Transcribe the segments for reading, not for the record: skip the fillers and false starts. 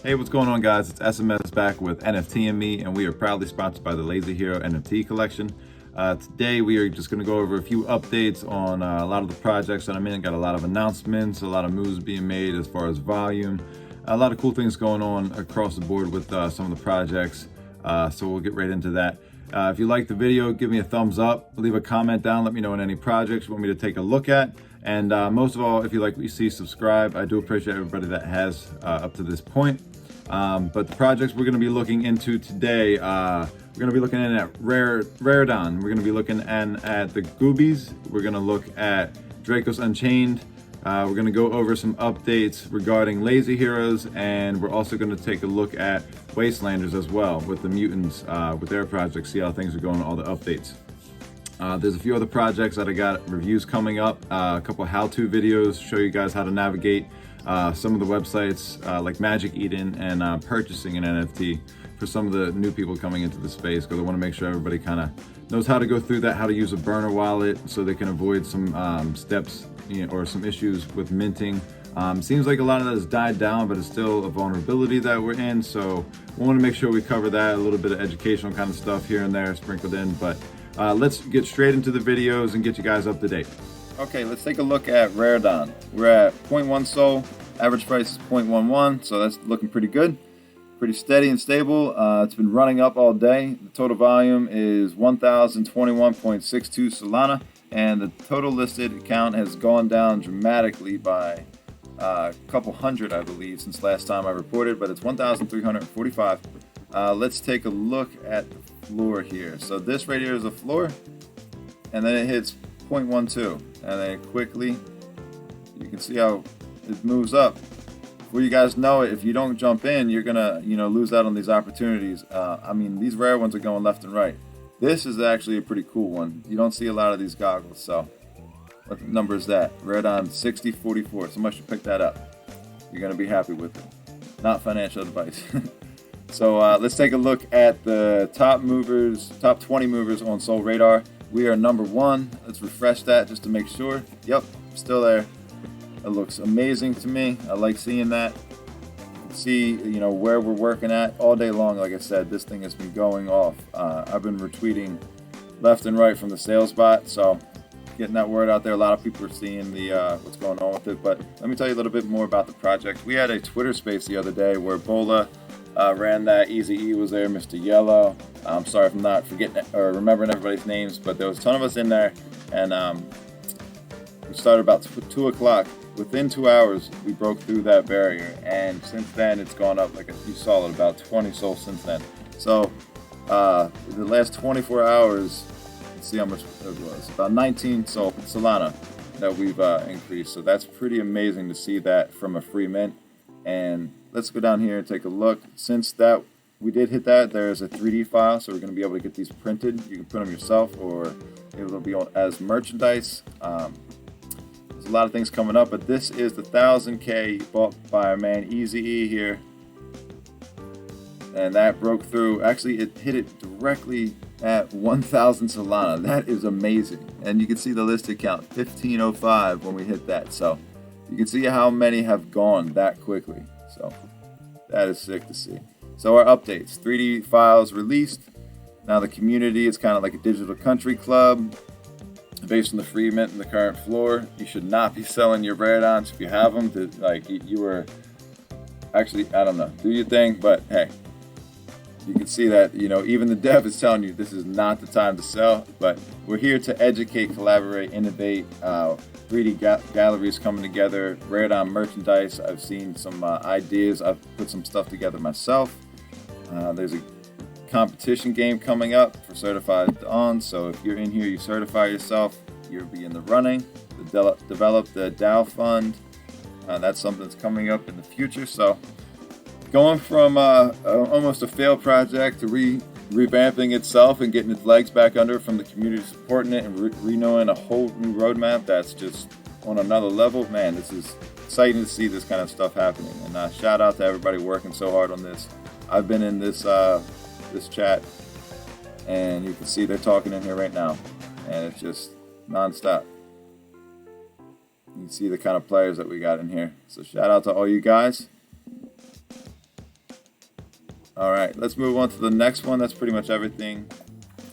Hey, what's going on, guys? It's SMS back with NFT and Me, and we are proudly sponsored by the Lazy Hero NFT collection. Today, we are just going to go over a few updates on a lot of the projects that I'm in. Got a lot of announcements, a lot of moves being made as far as volume, a lot of cool things going on across the board with some of the projects. So we'll get right into that. If you like the video, give me a thumbs up, leave a comment down, let me know on any projects you want me to take a look at. And most of all, if you like what you see, subscribe. I do appreciate everybody that has up to this point. But the projects we're going to be looking into today, we're going to be looking at Raredon. We're going to be looking at the Goobies. We're going to look at Drakos Unchained. We're going to go over some updates regarding Lazy Heroes, and we're also going to take a look at Wastelanders as well with the Mutants, with their project, see how things are going, all the updates. There's a few other projects that I got reviews coming up, a couple how-to videos, show you guys how to navigate some of the websites like magiceden and purchasing an NFT for some of the new people coming into the space, because I want to make sure everybody kind of knows how to go through that, how to use a burner wallet so they can avoid some steps, or some issues with minting. Seems like a lot of that has died down, but it's still a vulnerability that we're in, so we want to make sure we cover that, a little bit of educational kind of stuff here and there sprinkled in. But let's get straight into the videos and get you guys up to date. Okay, let's take a look at Raredon. We're at 0.1 SOL, average price is 0.11, so that's looking pretty good. Pretty steady and stable. It's been running up all day. The total volume is 1,021.62 solana, and the total listed account has gone down dramatically by a couple hundred, I believe, since last time I reported, but it's 1,345. Let's take a look at the floor here. So this right here is the floor, and then it hits 0.12, and then quickly, you can see how it moves up. Before you guys know it, if you don't jump in, you're gonna, lose out on these opportunities. I mean, these rare ones are going left and right. This is actually a pretty cool one. You don't see a lot of these goggles, so what number is that? Raredon 6044. Somebody should pick that up. You're gonna be happy with it. Not financial advice. So let's take a look at the top 20 movers on Sol Radar. We are number 1. Let's refresh that just to make sure. Yep, still there. It looks amazing to me. I like seeing that. See, where we're working at all day long. Like I said, this thing has been going off. I've been retweeting left and right from the sales bot, so getting that word out there. A lot of people are seeing the what's going on with it. But let me tell you a little bit more about the project. We had a Twitter space the other day where Bola ran that. Easy E was there, Mr. Yellow. I'm sorry if I'm not forgetting or remembering everybody's names, but there was a ton of us in there, and we started about 2 o'clock. Within 2 hours, we broke through that barrier, and since then, it's gone up like you saw it, about 20 souls since then. So, the last 24 hours, let's see how much it was, about 19 solana that we've increased. So that's pretty amazing to see that from a free mint. And let's go down here and take a look. Since that we did hit that, there's a 3D file, so we're going to be able to get these printed. You can print them yourself, or it'll be as merchandise. There's a lot of things coming up, but this is the 1,000K bought by our man Easy E here, and that broke through. Actually, it hit it directly at 1,000 solana. That is amazing, and you can see the listed count 1505 when we hit that. So you can see how many have gone that quickly. So that is sick to see. So our updates: 3D files released. Now the community is kind of like a digital country club. Based on the free mint and the current floor, you should not be selling your Raredons if you have them. You were actually, I don't know, do your thing, but hey, you can see that, even the dev is telling you this is not the time to sell. But we're here to educate, collaborate, innovate. 3D galleries coming together, Raredon merchandise. I've seen some ideas. I've put some stuff together myself. There's a competition game coming up for certified on, so if you're in here, you certify yourself, you'll be in the running. Develop the DAO fund. That's something that's coming up in the future. So going from almost a failed project to revamping itself and getting its legs back under from the community supporting it and renewing a whole new roadmap that's just on another level. Man, this is exciting to see this kind of stuff happening. And shout out to everybody working so hard on this. I've been in this chat, and you can see they're talking in here right now, and it's just non-stop. You can see the kind of players that we got in here. So shout out to all you guys. All right, let's move on to the next one. That's pretty much everything.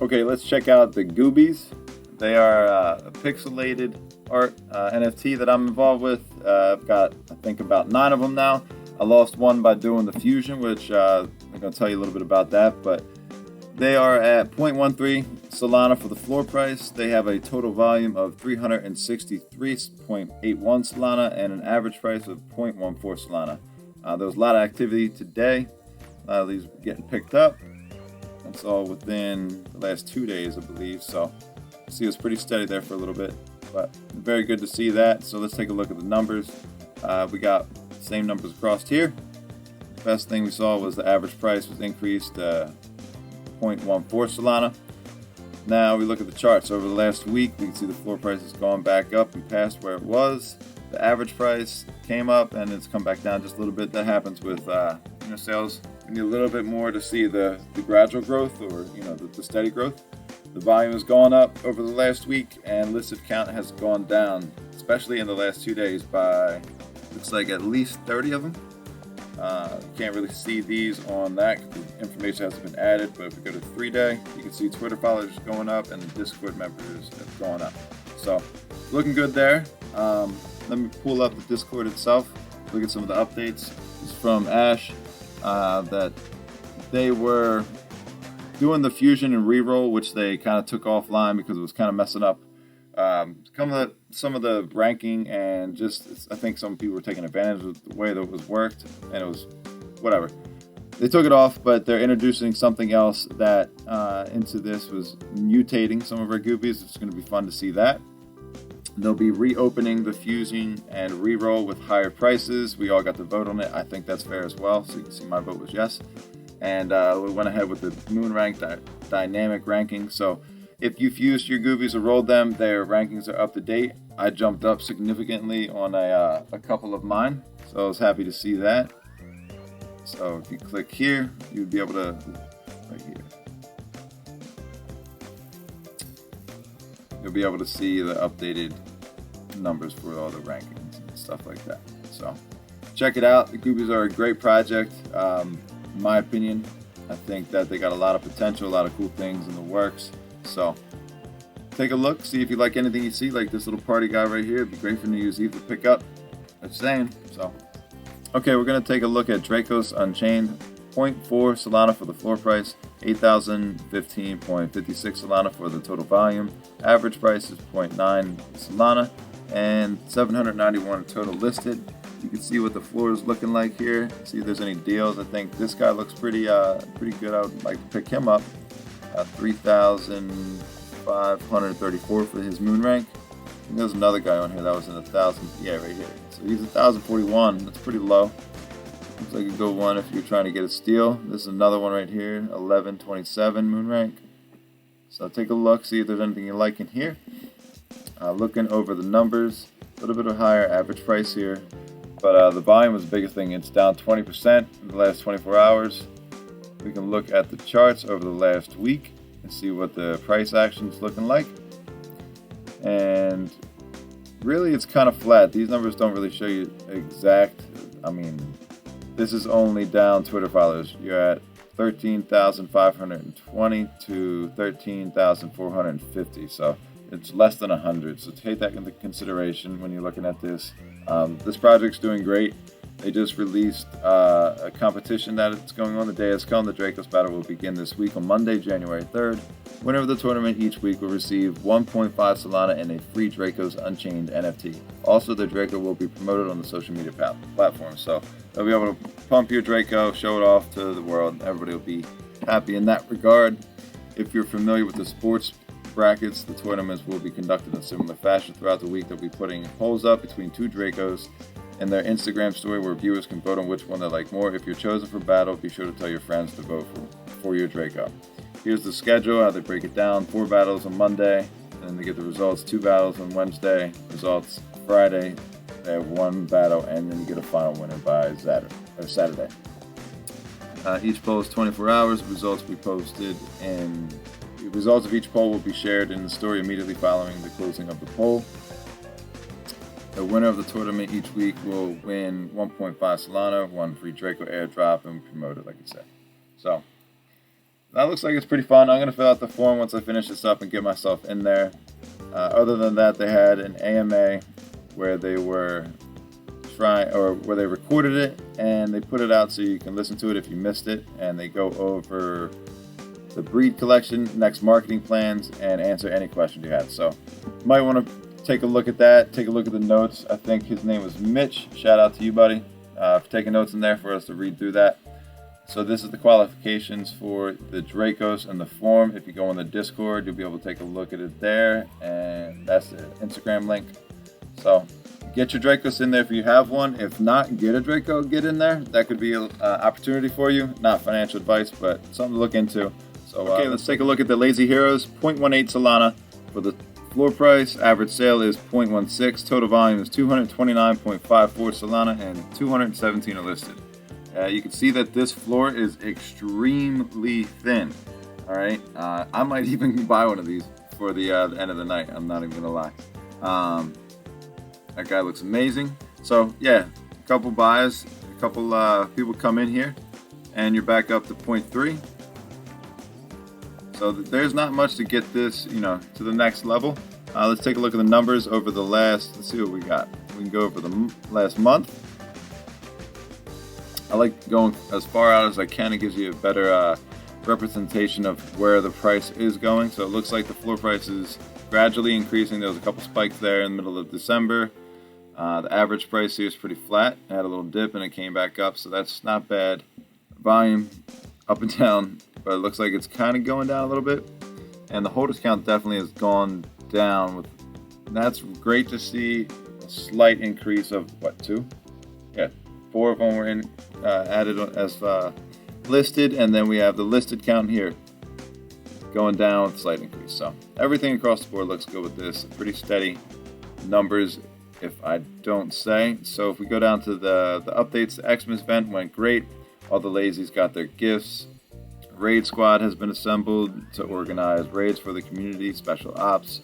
Okay, let's check out the Goobies. They are a pixelated art NFT that I'm involved with. I've got, I think, about 9 of them now. I lost one by doing the fusion, which I'm going to tell you a little bit about that. But they are at 0.13 Solana for the floor price. They have a total volume of 363.81 Solana and an average price of 0.14 Solana. There was a lot of activity today. A lot of these getting picked up. That's all within the last 2 days, I believe. So see, it was pretty steady there for a little bit, but very good to see that. So let's take a look at the numbers. We got the same numbers across here. Best thing we saw was the average price was increased 0.14 Solana. Now we look at the charts over the last week. We can see the floor price has gone back up and past where it was. The average price came up and it's come back down just a little bit. That happens with sales. We need a little bit more to see the gradual growth, or the steady growth. The volume has gone up over the last week, and listed count has gone down, especially in the last 2 days, by looks like at least 30 of them. You can't really see these on that because the information hasn't been added, but if we go to 3-day, you can see Twitter followers going up and the Discord members have gone up. So looking good there. Let me pull up the Discord itself, look at some of the updates. This is from Ash, that they were doing the fusion and reroll, which they kind of took offline because it was kind of messing up some of the ranking, and just I think some people were taking advantage of the way that it was worked, and it was whatever. They took it off, but they're introducing something else that into this was mutating some of our Goobies. It's going to be fun to see that. They'll be reopening the fusing and reroll with higher prices. We all got to vote on it. I think that's fair as well. So you can see my vote was yes. And we went ahead with the moon rank dynamic ranking. So if you fused your Goobies or rolled them, their rankings are up to date. I jumped up significantly on a couple of mine, so I was happy to see that. So if you click here, you'd be able to, right here, you'll be able to see the updated numbers for all the rankings and stuff like that. So check it out. The Goobies are a great project. In my opinion, I think that they got a lot of potential, a lot of cool things in the works. So take a look, see if you like anything you see, like this little party guy right here. It'd be great for New Year's Eve to pick up. I'm saying. So, okay, we're going to take a look at Drakos Unchained. 0.4 Solana for the floor price, 8,015.56 Solana for the total volume. Average price is 0.9 Solana and 791 total listed. You can see what the floor is looking like here. See if there's any deals. I think this guy looks pretty good. I would like to pick him up. 3,534 for his moon rank. And there's another guy on here that was in 1,000. Yeah, right here. So he's 1,041. That's pretty low. Looks like a good one if you're trying to get a steal. This is another one right here, 1127 moon rank. So take a look, see if there's anything you like in here. Looking over the numbers, a little bit of higher average price here, but the volume was the biggest thing. It's down 20% in the last 24 hours. We can look at the charts over the last week and see what the price action is looking like. And really, it's kind of flat. These numbers don't really show you exact. I mean, this is only down Twitter followers. You're at 13,520 to 13,450. So it's less than 100. So take that into consideration when you're looking at this. This project's doing great. They just released a competition that it's going on. The day has come. The Drakos battle will begin this week on Monday, January 3rd. Winner of the tournament each week will receive 1.5 Solana and a free Drakos Unchained NFT. Also, the Draco will be promoted on the social media platforms. So they'll be able to pump your Draco, show it off to the world. Everybody will be happy in that regard. If you're familiar with the sports brackets, the tournaments will be conducted in similar fashion throughout the week. They'll be putting polls up between 2 Dracos in their Instagram story where viewers can vote on which one they like more. If you're chosen for battle, be sure to tell your friends to vote for your Draco. Here's the schedule, how they break it down. 4 battles on Monday, and then they get the results. 2 battles on Wednesday, results Friday. They have 1 battle, and then you get a final winner by Saturday. Each poll is 24 hours. Results will be posted, and the results of each poll will be shared in the story immediately following the closing of the poll. The winner of the tournament each week will win 1.5 Solana, 1 free Draco airdrop, and promote it, like I said. So that looks like it's pretty fun. I'm going to fill out the form once I finish this up and get myself in there. Other than that, they had an AMA where they were where they recorded it and they put it out so you can listen to it if you missed it, and they go over the breed collection, next marketing plans, and answer any questions you had. So you might want to take a look at that, take a look at the notes. I think his name was Mitch. Shout out to you, buddy, for taking notes in there for us to read through that. So this is the qualifications for the Drakos and the form. If you go on the Discord, you'll be able to take a look at it there, and that's the Instagram link. So get your Drakos in there if you have one. If not, get a Draco, get in there. That could be an opportunity for you. Not financial advice, but something to look into. So okay, let's take a look at the Lazy Heroes. 0.18 Solana for the floor price. Average sale is 0.16. Total volume is 229.54 Solana, and 217 are listed. You can see that this floor is extremely thin. All right, I might even buy one of these for the end of the night. I'm not even gonna lie. That guy looks amazing. So yeah, a couple buys, a couple people come in here, and you're back up to 0.3. So there's not much to get this, to the next level. Let's take a look at the numbers over the last. Let's see what we got. We can go over the last month. I like going as far out as I can. It gives you a better representation of where the price is going. So it looks like the floor price is gradually increasing. There was a couple spikes there in the middle of December. The average price here is pretty flat. It had a little dip and it came back up, so that's not bad. Volume up and down, but it looks like it's kind of going down a little bit. And the holders count definitely has gone down. That's great to see. A slight increase of what, 2? Yeah, 4 of them were added as listed, and then we have the listed count here going down with a slight increase. So everything across the board looks good with this. Pretty steady numbers, if I don't say. So if we go down to the updates, the Xmas event went great. All the lazies got their gifts. Raid squad has been assembled to organize raids for the community, special ops.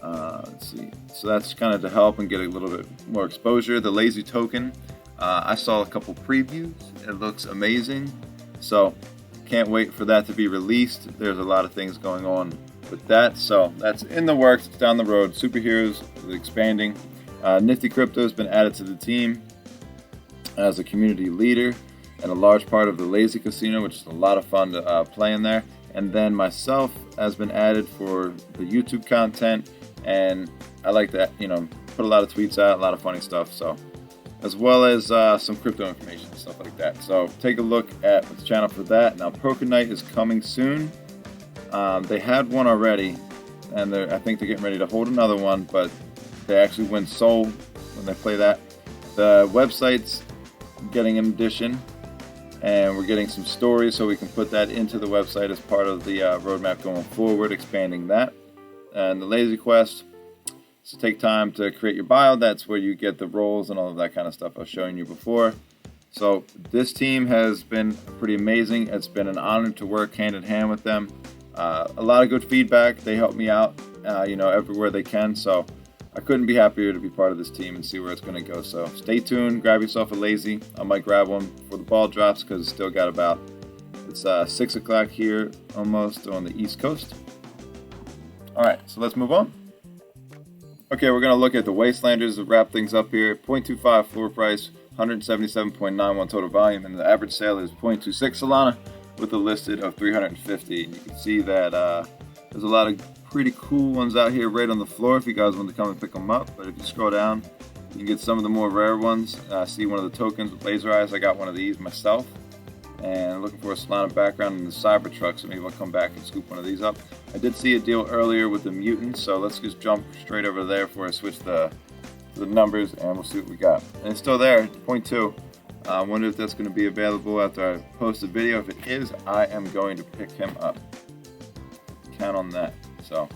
Let's see. So that's kind of to help and get a little bit more exposure. The lazy token, I saw a couple previews. It looks amazing. So can't wait for that to be released. There's a lot of things going on with that. So that's in the works. It's down the road. Superheroes is expanding. Nifty Crypto has been added to the team as a community leader and a large part of the Lazy Casino, which is a lot of fun to play in there. And then myself has been added for the YouTube content, and I like that, put a lot of tweets out, a lot of funny stuff. So, as well as some crypto information, stuff like that. So take a look at the channel for that. Now, Procanite is coming soon. They had one already, and I think they're getting ready to hold another one, but they actually win soul when they play that. The website's getting an addition, and we're getting some stories, so we can put that into the website as part of the roadmap going forward, expanding that. And the Lazy Quest, so take time to create your bio. That's where you get the roles and all of that kind of stuff I was showing you before. So this team has been pretty amazing. It's been an honor to work hand in hand with them. A lot of good feedback. They help me out, everywhere they can. So I couldn't be happier to be part of this team and see where it's going to go. So stay tuned. Grab yourself a lazy. I might grab one before the ball drops because it's still got it's 6 o'clock here almost on the East Coast. All right, so let's move on. Okay, we're going to look at the Wastelanders to wrap things up here. 0.25 floor price, 177.91 total volume, and the average sale is 0.26 Solana with a listed of 350. And you can see that there's a lot of pretty cool ones out here right on the floor if you guys want to come and pick them up. But if you scroll down, you can get some of the more rare ones. See one of the tokens with laser eyes. I got one of these myself. And looking for a Solana background in the Cybertruck, so maybe I'll come back and scoop one of these up. I did see a deal earlier with the Mutants, so let's just jump straight over there before I switch the numbers, and we'll see what we got. And it's still there, 0.2. I wonder if that's going to be available after I post the video. If it is, I am going to pick him up. Count on that. So,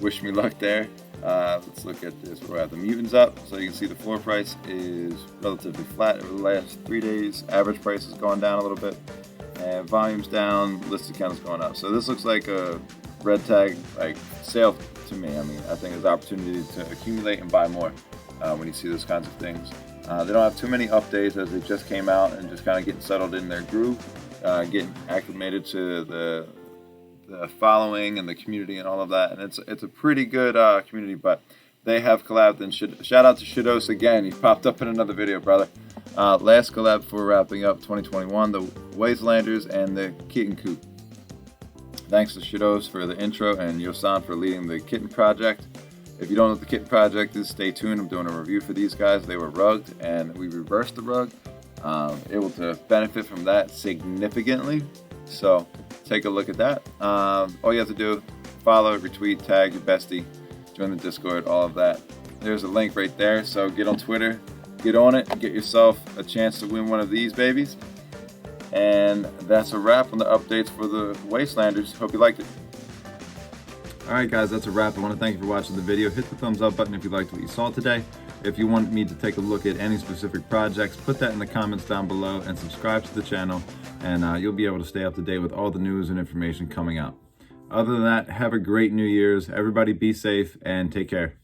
wish me luck there. Let's look at this. We're at the Mutants up, so you can see the floor price is relatively flat over the last 3 days. Average price has gone down a little bit, and volume's down. Listed count is going up. So this looks like a red tag sale to me. I mean, I think there's opportunity to accumulate and buy more when you see those kinds of things. They don't have too many updates as they just came out and just kind of getting settled in their groove. getting acclimated to the following and the community and all of that. And it's a pretty good community, but they have collabed, and shout out to Shados again. He popped up in another video, brother. Last collab for wrapping up 2021, the Wastelanders and the Kitten Coop. Thanks to Shados for the intro and Yosan for leading the Kitten Project. If you don't know what the Kitten Project is, stay tuned. I'm doing a review for these guys. They were rugged, and we reversed the rug. Able to benefit from that significantly. So take a look at that. All you have to do, follow, retweet, tag your bestie, join the Discord, all of that. There's a link right there. So get on Twitter, get on it, get yourself a chance to win one of these babies. And that's a wrap on the updates for the Wastelanders. Hope you liked it. Alright guys, that's a wrap. I want to thank you for watching the video. Hit the thumbs up button if you liked what you saw today. If you want me to take a look at any specific projects, put that in the comments down below, and subscribe to the channel, and you'll be able to stay up to date with all the news and information coming out. Other than that, have a great New Year's. Everybody be safe and take care.